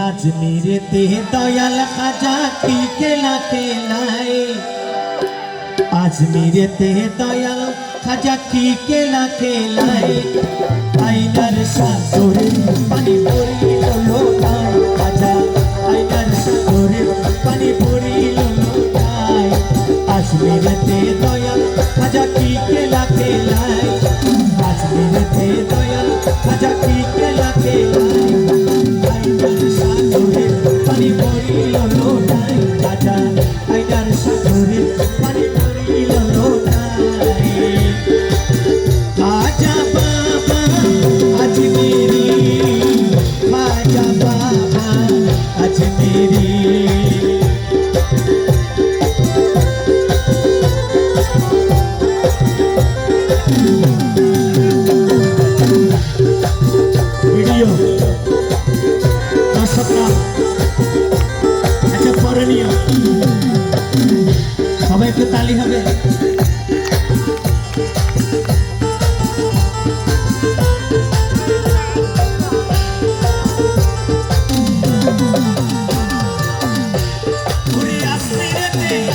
আজমিরেতে দয়াল খাজা কি খেলা খেলায়, আজমিরেতে দয়াল খাজা কি খেলা খেলায়। আইনার সাগরে পানি পড়িল লোটায়, খাজা আইনার সাগরে পানি পড়িল লোটায়। আজমিরেতে দয়াল খাজা কি খেলা খেলায়, আজমিরেতে দয়াল খাজা কি খেলা খেলায়। আইনার সাগরে পানি পড়িল লোটায়, খাজা আইনার সাগরে পানি পড়িল লোটায়। খাজা বাবা আজমেরি, খাজা বাবা আজমেরি। ভিডিও দর্শকরা একটা করণীয়, সবাই একটু তালি হবে।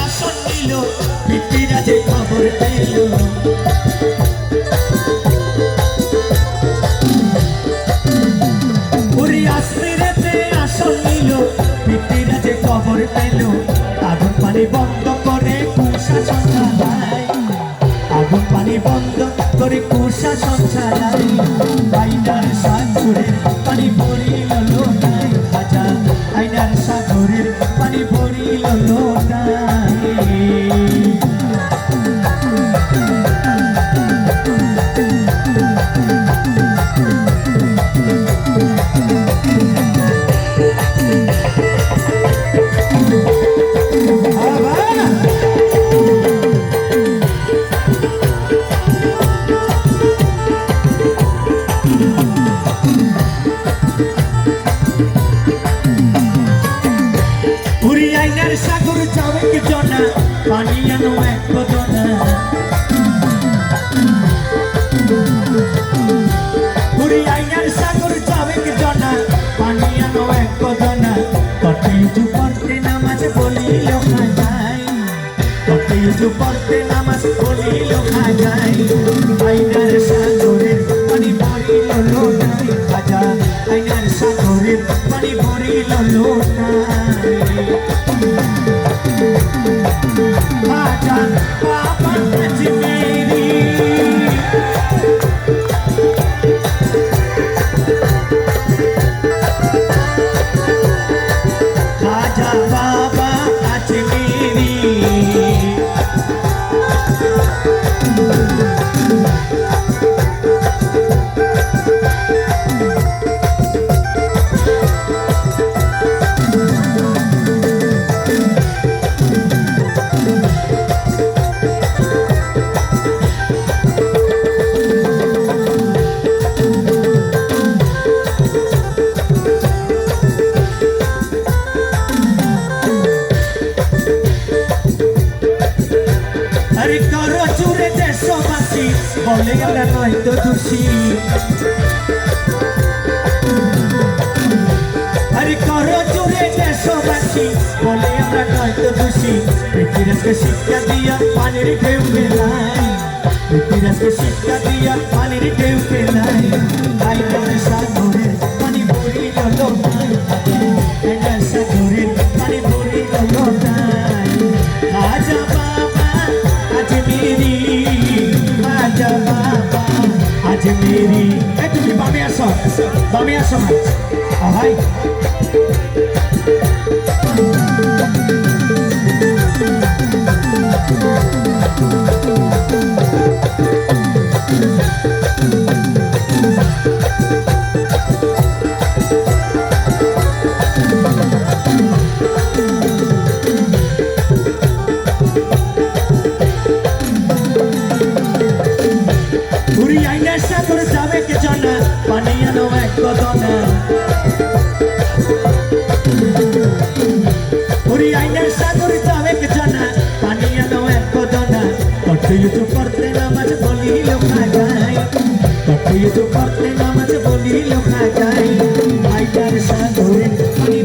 আসন নিল পিতৃরা যে খবর পেল, আসন নিল পিতৃরা যে খবর পেল। আগুন পানি বন্ধ করে কুশাসন চালায়, আগুন পানি বন্ধ করে কুশাসন চালায়। আইনার সাগরের পানি পড়িল লোটায়, খাজা আইনার সাগরের পানি পড়িল লোটায়। সাগর যাবে কি জনা, পানি আনো এক বদনা। পুরি আইনার সাগর যাবে কি জনা, পানি আনো এক বদনা। কত ইজু পড়তে নামাজ বলিল খাজাই, কত ইজু পড়তে নামাজ বলিল খাজাই। আইনার সাগরের পানি পড়িল লোটায়, খাজা আইনার সাগরের পানি পড়িল লোটায়। খাজা বাবা আজমেরি, খাজা বাবা আজমেরি। আরে করো চুরে দেশবাসী, বলে আমরা নয় তো দোষী। আরে করো চুরে দেশবাসী, বলে আমরা নয় তো দোষী। পৃথিবীকে শিক্ষা দিয়া পানির ঢেউ ফেলাই, পৃথিবীকে শিক্ষা দিয়া পানির ঢেউ ফেলাই। আইনার সাগরের পানি পড়িল লোটায়, আইনার সাগরের পানি পড়িল লোটায়। খাজা বাবা আজমেরি, খাজা বাবা আজমেরি। এই তুমি বামে আসো, বামে আসো ভাই। পুরি আইনার সাগর যাবে কে জানা, পানি আনো এক বদনা। পুরি আইনার সাগর যাবে কে জানা, পানি আনো এক বদনা। কত ইজু পড়তে নামাজ বলিল খাজাই, কত ইজু পড়তে নামাজ বলিল খাজাই। আইনার সাগরে পানি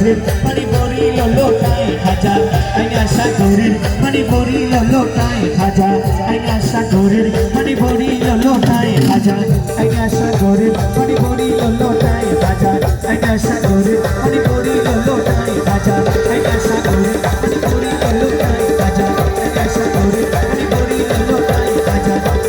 সাগরের পানি ভরিল লোটায় খাজা আইনা সাগরের পানি ভরিল লোটায় খাজা আইনা সাগরের পানি ভরিল লোটায় খাজা আইনা